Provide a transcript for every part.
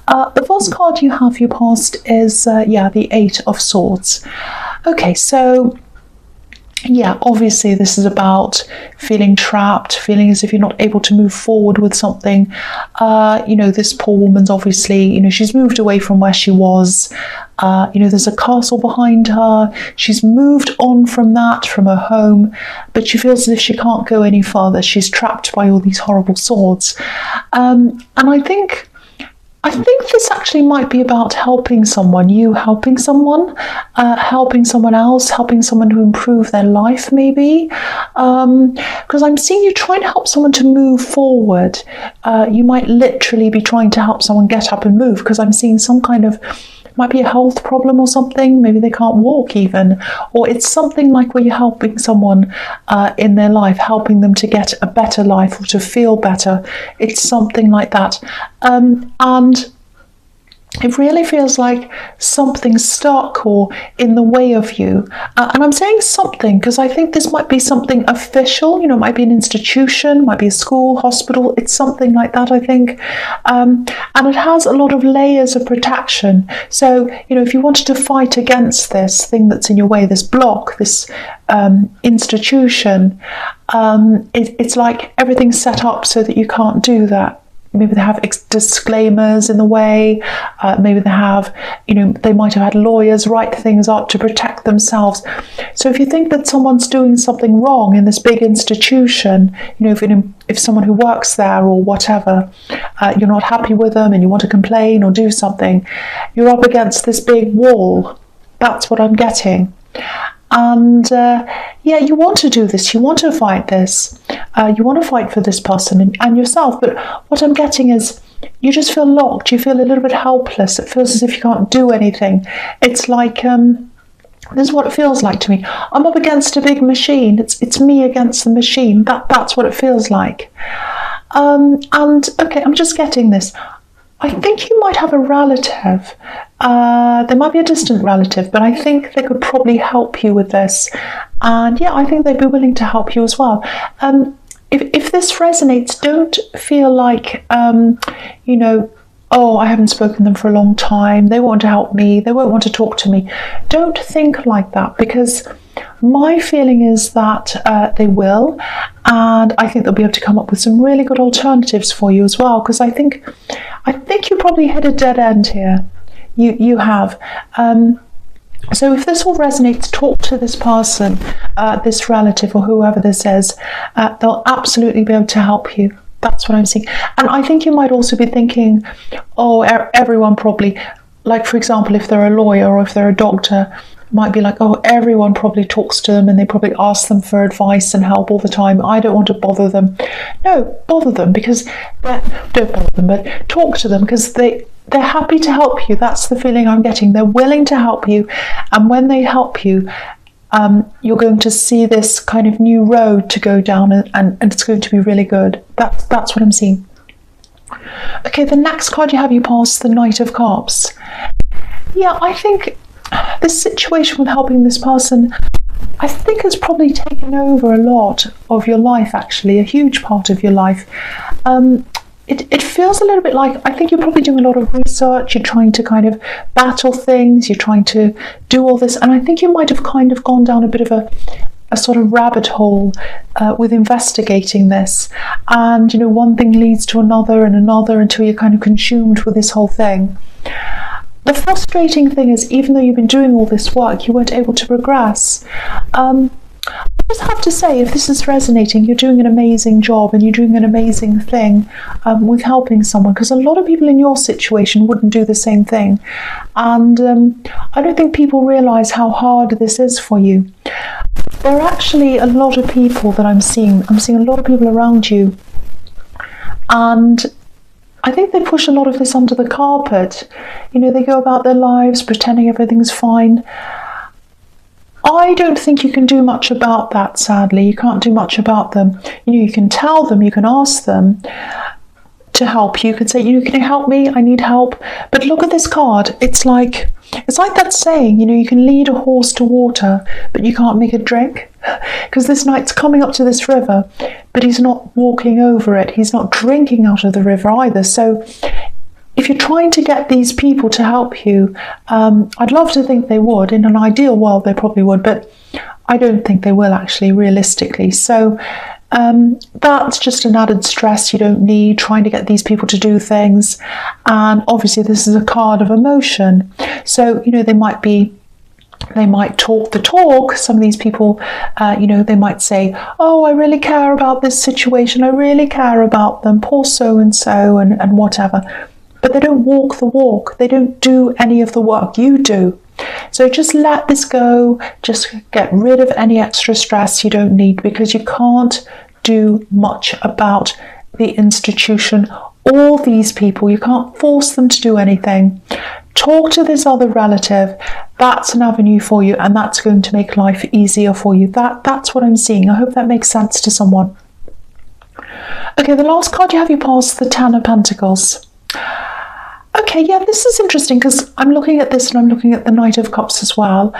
The first card you have you past is, the Eight of Swords. Okay, so yeah, obviously this is about feeling trapped, feeling as if you're not able to move forward with something. This poor woman's obviously, she's moved away from where she was. There's a castle behind her. She's moved on from that, from her home, but she feels as if she can't go any further. She's trapped by all these horrible swords. And I think this actually might be about helping someone, you helping someone, helping someone else, helping someone to improve their life maybe. Because I'm seeing you trying to help someone to move forward. You might literally be trying to help someone get up and move, because I'm seeing some kind of, might be a health problem or something. Maybe they can't walk even, or it's something like where you're helping someone in their life, helping them to get a better life or to feel better. It's something like that. And it really feels like something's stuck or in the way of you. And I'm saying something because I think this might be something official, it might be an institution, might be a school, hospital. It's something like that, I think. And it has a lot of layers of protection. So, if you wanted to fight against this thing that's in your way, this block, this institution, it's like everything's set up so that you can't do that. Maybe they have disclaimers in the way. Maybe they have, they might have had lawyers write things up to protect themselves. So if you think that someone's doing something wrong in this big institution, if someone who works there or whatever, you're not happy with them and you want to complain or do something, you're up against this big wall. That's what I'm getting. And you want to do this, you want to fight this, you want to fight for this person and yourself, but what I'm getting is you just feel locked, you feel a little bit helpless, it feels as if you can't do anything. It's like, this is what it feels like to me. I'm up against a big machine, it's me against the machine, that's what it feels like. Okay, I'm just getting this. I think you might have a relative. There might be a distant relative, but I think they could probably help you with this. And I think they'd be willing to help you as well. If this resonates, don't feel like, I haven't spoken to them for a long time. They won't help me. They won't want to talk to me. Don't think like that, because my feeling is that they will, and I think they'll be able to come up with some really good alternatives for you as well, because I think you probably hit a dead end here. You have. So if this all resonates, talk to this person, this relative or whoever this is. They'll absolutely be able to help you. That's what I'm seeing. And I think you might also be thinking, everyone probably, like for example, if they're a lawyer or if they're a doctor, might be like, everyone probably talks to them and they probably ask them for advice and help all the time. I don't want to bother them. No, bother them, because don't bother them, but talk to them, because they're happy to help you. That's the feeling I'm getting. They're willing to help you, and when they help you, you're going to see this kind of new road to go down, and it's going to be really good. That's what I'm seeing. Okay, the next card you have you pass, the Knight of Cups. I think this situation with helping this person, I think, has probably taken over a lot of your life, actually, a huge part of your life. It feels a little bit like, I think you're probably doing a lot of research, you're trying to kind of battle things, you're trying to do all this, and I think you might have kind of gone down a bit of a sort of rabbit hole with investigating this, and one thing leads to another and another until you're kind of consumed with this whole thing. The frustrating thing is, even though you've been doing all this work, you weren't able to progress. I just have to say, if this is resonating, you're doing an amazing job and you're doing an amazing thing with helping someone, because a lot of people in your situation wouldn't do the same thing. And I don't think people realise how hard this is for you. There are actually a lot of people that I'm seeing. I'm seeing a lot of people around you, and I think they push a lot of this under the carpet. They go about their lives pretending everything's fine. I don't think you can do much about that, sadly. You can't do much about them. You can tell them, you can ask them to help you. You can say, can you help me? I need help. But look at this card. It's like that saying, you can lead a horse to water, but you can't make it drink. Because this knight's coming up to this river, but he's not walking over it. He's not drinking out of the river either. So if you're trying to get these people to help you, I'd love to think they would. In an ideal world, they probably would, but I don't think they will actually, realistically. So that's just an added stress you don't need, trying to get these people to do things. And obviously this is a card of emotion. So, they might talk the talk. Some of these people, they might say, oh, I really care about this situation. I really care about them. Poor so-and-so and whatever. But they don't walk the walk. They don't do any of the work. You do. So just let this go. Just get rid of any extra stress you don't need, because you can't do much about the institution. All these people, you can't force them to do anything. Talk to this other relative. That's an avenue for you, and that's going to make life easier for you. That's what I'm seeing. I hope that makes sense to someone. Okay, the last card you have, you pass the Ten of Pentacles. Okay, yeah, this is interesting, because I'm looking at this and I'm looking at the Knight of Cups as well.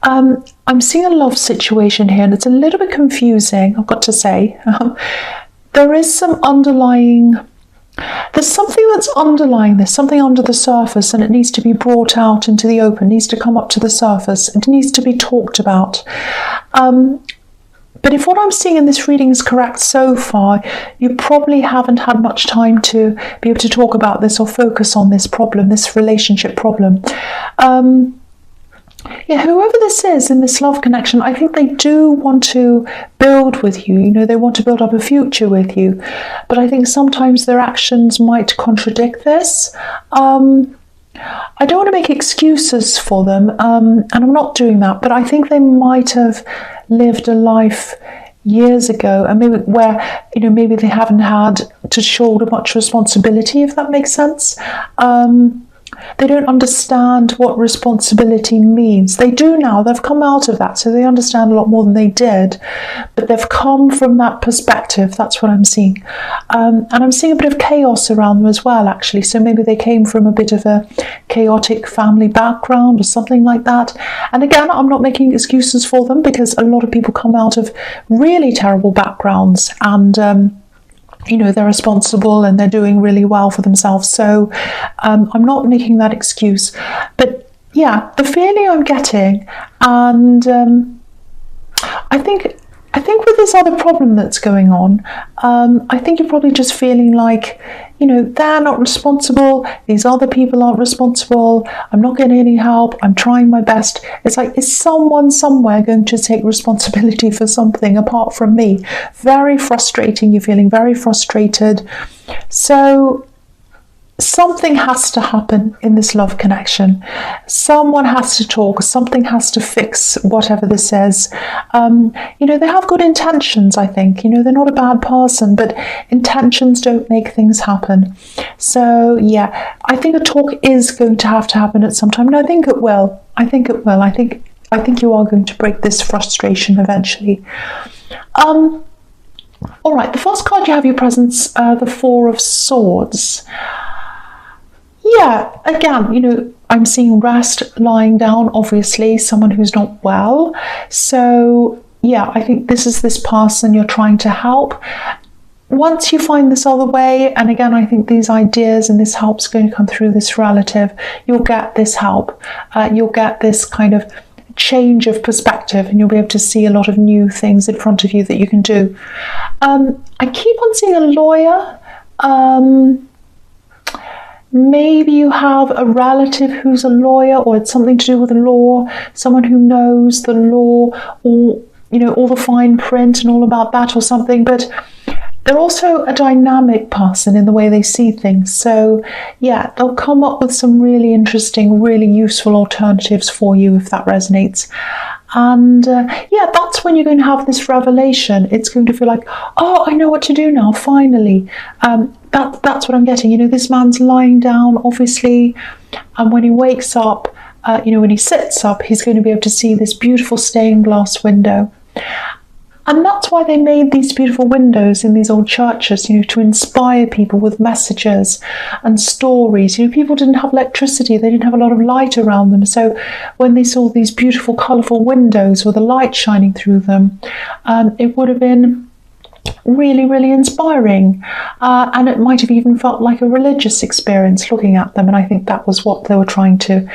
I'm seeing a love situation here, and it's a little bit confusing, I've got to say. There is some underlying... There's something that's underlying this, something under the surface, and it needs to be brought out into the open, needs to come up to the surface, it needs to be talked about. But if what I'm seeing in this reading is correct so far, you probably haven't had much time to be able to talk about this or focus on this problem, this relationship problem. Whoever this is in this love connection, I think they do want to build with you. They want to build up a future with you. But I think sometimes their actions might contradict this. I don't want to make excuses for them, and I'm not doing that, but I think they might have lived a life years ago, and maybe where, maybe they haven't had to shoulder much responsibility, if that makes sense. They don't understand what responsibility means. They do now. They've come out of that, so they understand a lot more than they did. But they've come from that perspective. That's what I'm seeing. And I'm seeing a bit of chaos around them as well, actually. So maybe they came from a bit of a chaotic family background or something like that. And again, I'm not making excuses for them, because a lot of people come out of really terrible backgrounds, and they're responsible and they're doing really well for themselves. So I'm not making that excuse. But yeah, the feeling I'm getting, and I think with this other problem that's going on, I think you're probably just feeling like, they're not responsible, these other people aren't responsible, I'm not getting any help, I'm trying my best. It's like, is someone somewhere going to take responsibility for something apart from me? Very frustrating. You're feeling very frustrated. So something has to happen in this love connection. Someone has to talk. Something has to fix whatever this is. They have good intentions, I think. They're not a bad person, but intentions don't make things happen. So, yeah, I think a talk is going to happen at some time, and I think it will. I think you are going to break this frustration eventually. All right, the first card you have your presence, the Four of Swords. Yeah, again, I'm seeing rest, lying down, obviously, someone who's not well. So, yeah, I think this is this person you're trying to help. Once you find this other way, and again, I think these ideas and this help's going to come through this relative, you'll get this help. You'll get this kind of change of perspective, and you'll be able to see a lot of new things in front of you that you can do. I keep on seeing a lawyer. Maybe you have a relative who's a lawyer, or it's something to do with the law, someone who knows the law, or, all the fine print and all about that or something. But they're also a dynamic person in the way they see things. So, yeah, they'll come up with some really interesting, really useful alternatives for you, if that resonates. And that's when you're going to have this revelation. It's going to feel like, oh, I know what to do now, finally. That's what I'm getting. This man's lying down, obviously, and when he wakes up, when he sits up, he's going to be able to see this beautiful stained glass window. And that's why they made these beautiful windows in these old churches, to inspire people with messages and stories. People didn't have electricity, they didn't have a lot of light around them. So when they saw these beautiful, colourful windows with the light shining through them, it would have been really, really inspiring. And it might have even felt like a religious experience looking at them. And I think that was what they were trying to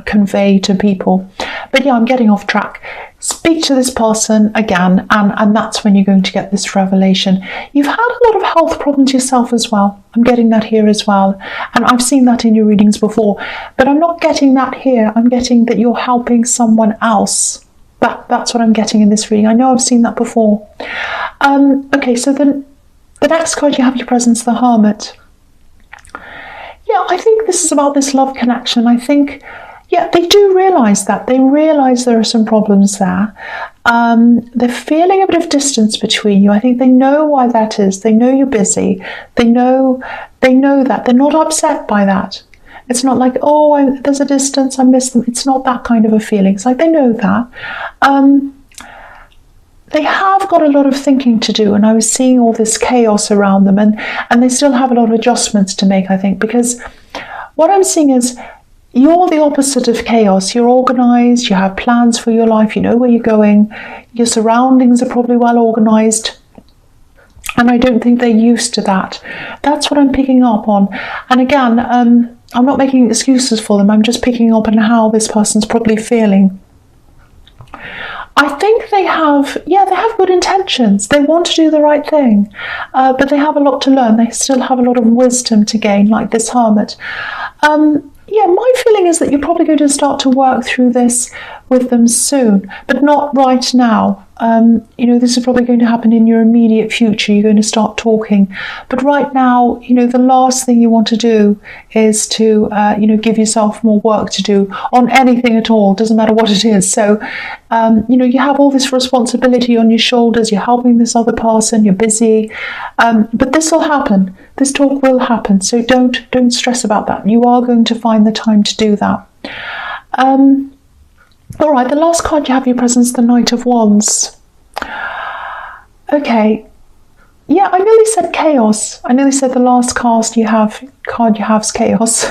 convey to people. But yeah, I'm getting off track. Speak to this person again, and that's when you're going to get this revelation. You've had a lot of health problems yourself as well. I'm getting that here as well. And I've seen that in your readings before. But I'm not getting that here. I'm getting that you're helping someone else. That's what I'm getting in this reading. I know I've seen that before. Okay, so the next card you have your presence, the Hermit. Yeah, I think this is about this love connection. I think, yeah, they do realise that. They realise there are some problems there. They're feeling a bit of distance between you. I think they know why that is. They know you're busy. They know that. They're not upset by that. It's not like, oh, there's a distance, I miss them. It's not that kind of a feeling. It's like they know that. They have got a lot of thinking to do, and I was seeing all this chaos around them, and they still have a lot of adjustments to make, I think, because what I'm seeing is you're the opposite of chaos. You're organised, you have plans for your life, you know where you're going, your surroundings are probably well organised. And I don't think they're used to that. That's what I'm picking up on. And again, I'm not making excuses for them. I'm just picking up on how this person's probably feeling. I think they have good intentions. They want to do the right thing, but they have a lot to learn. They still have a lot of wisdom to gain, like this Hermit. My feeling is that you're probably going to start to work through this with them soon, but not right now. This is probably going to happen in your immediate future. You're going to start talking. But right now, the last thing you want to do is to, give yourself more work to do on anything at all. Doesn't matter what it is. So, you have all this responsibility on your shoulders. You're helping this other person. You're busy. But this will happen. This talk will happen. So don't stress about that. You are going to find the time to do that. All right, the last card you have your presence, the Knight of Wands. Okay. Yeah, I nearly said chaos. I nearly said the last card you have is chaos.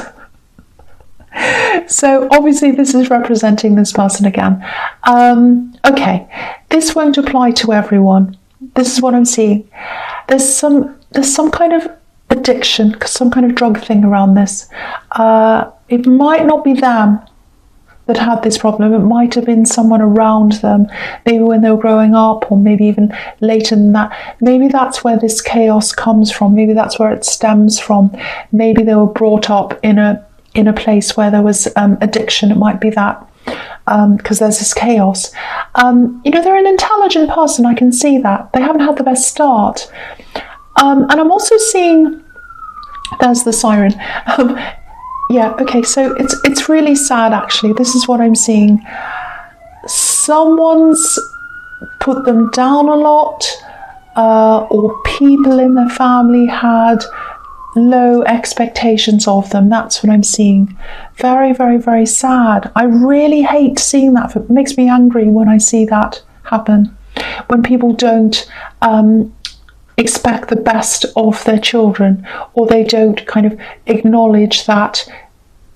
So obviously this is representing this person again. Okay, this won't apply to everyone. This is what I'm seeing. There's some kind of addiction, some kind of drug thing around this. It might not be them that had this problem. It might have been someone around them, maybe when they were growing up, or maybe even later than that. Maybe that's where this chaos comes from. Maybe that's where it stems from. Maybe they were brought up in a place where there was addiction. It might be that, because there's this chaos. They're an intelligent person. I can see that. They haven't had the best start. And I'm also seeing, there's the siren. Yeah, okay, so it's really sad, actually. This is what I'm seeing. Someone's put them down a lot, or people in their family had low expectations of them. That's what I'm seeing. Very, very, very sad. I really hate seeing that. It makes me angry when I see that happen. When people don't expect the best of their children, or they don't kind of acknowledge that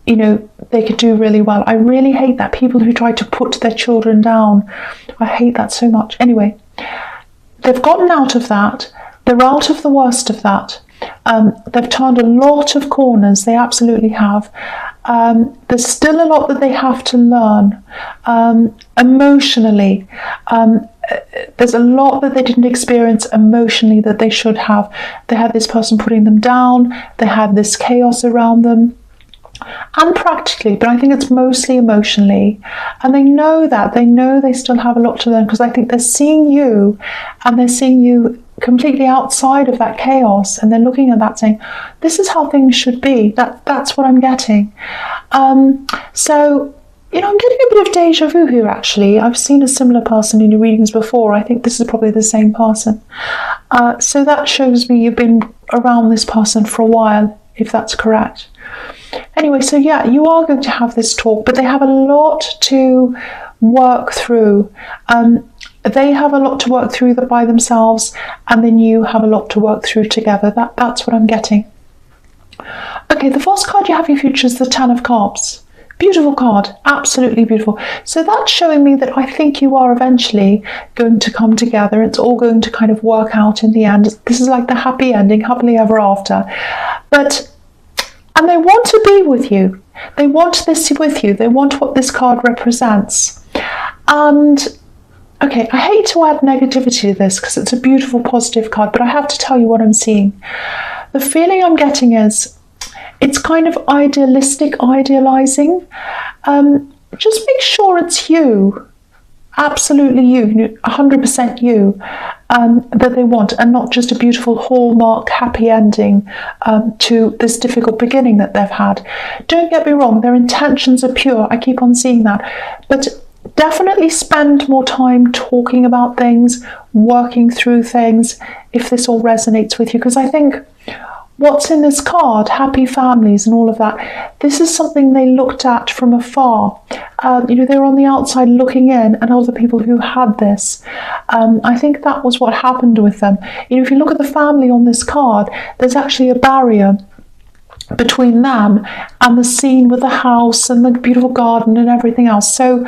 they could do really well. I really hate that. People who try to put their children down, I hate that so much. Anyway, they've gotten out of that. They're out of the worst of that. They've turned a lot of corners. They absolutely have. There's still a lot that they have to learn emotionally. There's a lot that they didn't experience emotionally that they should have. They had this person putting them down. They had this chaos around them. And practically, but I think it's mostly emotionally. And they know that. They know they still have a lot to learn, because I think they're seeing you, and they're seeing you completely outside of that chaos, and they're looking at that saying, this is how things should be. That's what I'm getting. So, I'm getting a bit of deja vu here, actually. I've seen a similar person in your readings before. I think this is probably the same person. So that shows me you've been around this person for a while, if that's correct. Anyway, so yeah, you are going to have this talk, but they have a lot to work through. They have a lot to work through by themselves, and then you have a lot to work through together. That's what I'm getting. Okay, the first card you have in your future is the Ten of Cups. Beautiful card, absolutely beautiful. So that's showing me that I think you are eventually going to come together. It's all going to kind of work out in the end. This is like the happy ending, happily ever after. And they want to be with you. They want this with you. They want what this card represents. And okay, I hate to add negativity to this because it's a beautiful, positive card, but I have to tell you what I'm seeing. The feeling I'm getting is it's kind of idealistic, idealizing. Just make sure it's you, absolutely you, 100% you, that they want, and not just a beautiful hallmark happy ending to this difficult beginning that they've had. Don't get me wrong, their intentions are pure. I keep on seeing that. But definitely spend more time talking about things, working through things, if this all resonates with you. Because I think what's in this card, happy families and all of that, this is something they looked at from afar. They were on the outside looking in at other people who had this. I think that was what happened with them. If you look at the family on this card, there's actually a barrier between them and the scene with the house and the beautiful garden and everything else. So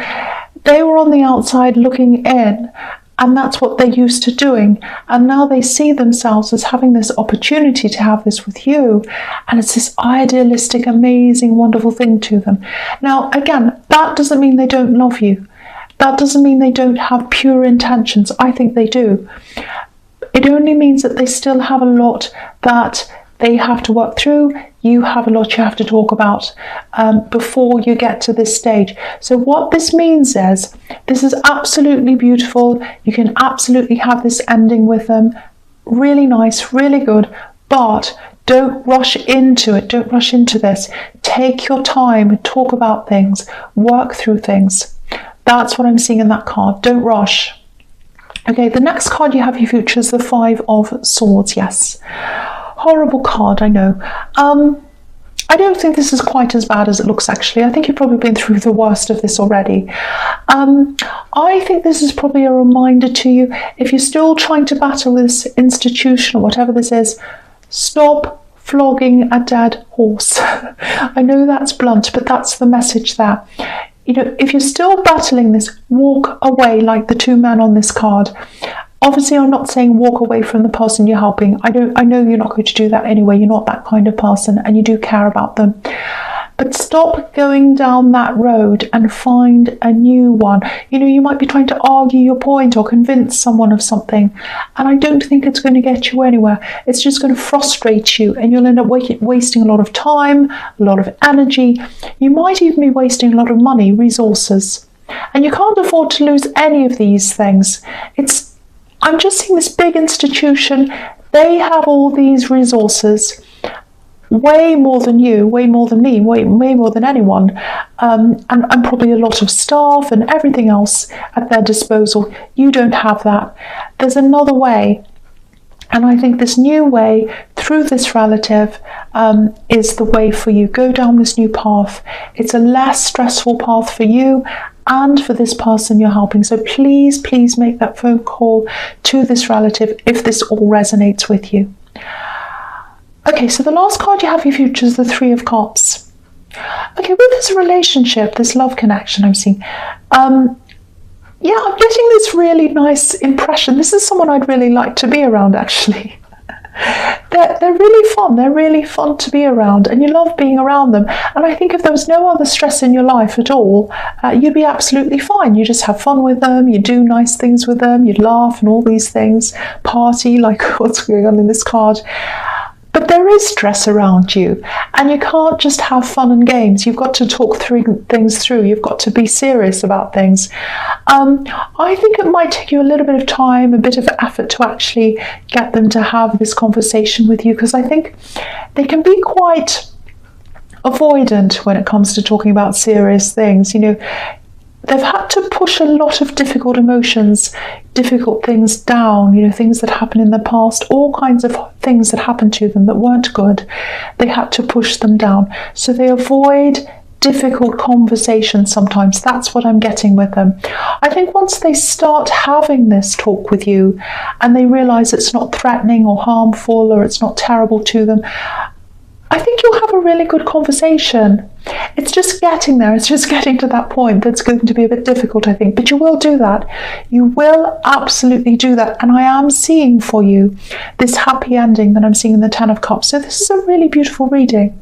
they were on the outside looking in, and that's what they're used to doing. And now they see themselves as having this opportunity to have this with you. And it's this idealistic, amazing, wonderful thing to them. Now, again, that doesn't mean they don't love you. That doesn't mean they don't have pure intentions. I think they do. It only means that they still have a lot that they have to work through. You have a lot you have to talk about before you get to this stage. So what this means is, this is absolutely beautiful. You can absolutely have this ending with them. Really nice, really good, but don't rush into it. Don't rush into this. Take your time, talk about things, work through things. That's what I'm seeing in that card. Don't rush. Okay, the next card you have your future is the Five of Swords. Yes. Horrible card, I know. I don't think this is quite as bad as it looks, actually. I think you've probably been through the worst of this already. I think this is probably a reminder to you, if you're still trying to battle this institution or whatever this is, stop flogging a dead horse. I know that's blunt, but that's the message there. If you're still battling this, walk away like the two men on this card. Obviously, I'm not saying walk away from the person you're helping. I know you're not going to do that anyway. You're not that kind of person, and you do care about them. But stop going down that road and find a new one. You might be trying to argue your point or convince someone of something, and I don't think it's going to get you anywhere. It's just going to frustrate you, and you'll end up wasting a lot of time, a lot of energy. You might even be wasting a lot of money, resources, and you can't afford to lose any of these things. I'm just seeing this big institution. They have all these resources, way more than you, way more than me, way more than anyone, and probably a lot of staff and everything else at their disposal. You don't have that. There's another way, and I think this new way through this relative is the way for you. Go down this new path. It's a less stressful path for you and for this person you're helping. So please make that phone call to this relative if this all resonates with you. Okay, so the last card you have in your future is the Three of Cups. Okay, with this relationship, this love connection I'm seeing, I'm getting this really nice impression. This is someone I'd really like to be around, actually. They're really fun. They're really fun to be around, and you love being around them. And I think if there was no other stress in your life at all, you'd be absolutely fine. You just have fun with them. You do nice things with them. You'd laugh and all these things. Party, like what's going on in this card. But there is stress around you, and you can't just have fun and games. You've got to talk things through. You've got to be serious about things. I think it might take you a little bit of time, a bit of effort to actually get them to have this conversation with you, because I think they can be quite avoidant when it comes to talking about serious things. They've had to push a lot of difficult emotions, difficult things down, things that happened in the past, all kinds of things that happened to them that weren't good. They had to push them down. So they avoid difficult conversations sometimes. That's what I'm getting with them. I think once they start having this talk with you and they realize it's not threatening or harmful or it's not terrible to them, I think you'll have a really good conversation. It's just getting there. It's just getting to that point that's going to be a bit difficult, I think. But you will do that. You will absolutely do that. And I am seeing for you this happy ending that I'm seeing in the Ten of Cups. So this is a really beautiful reading.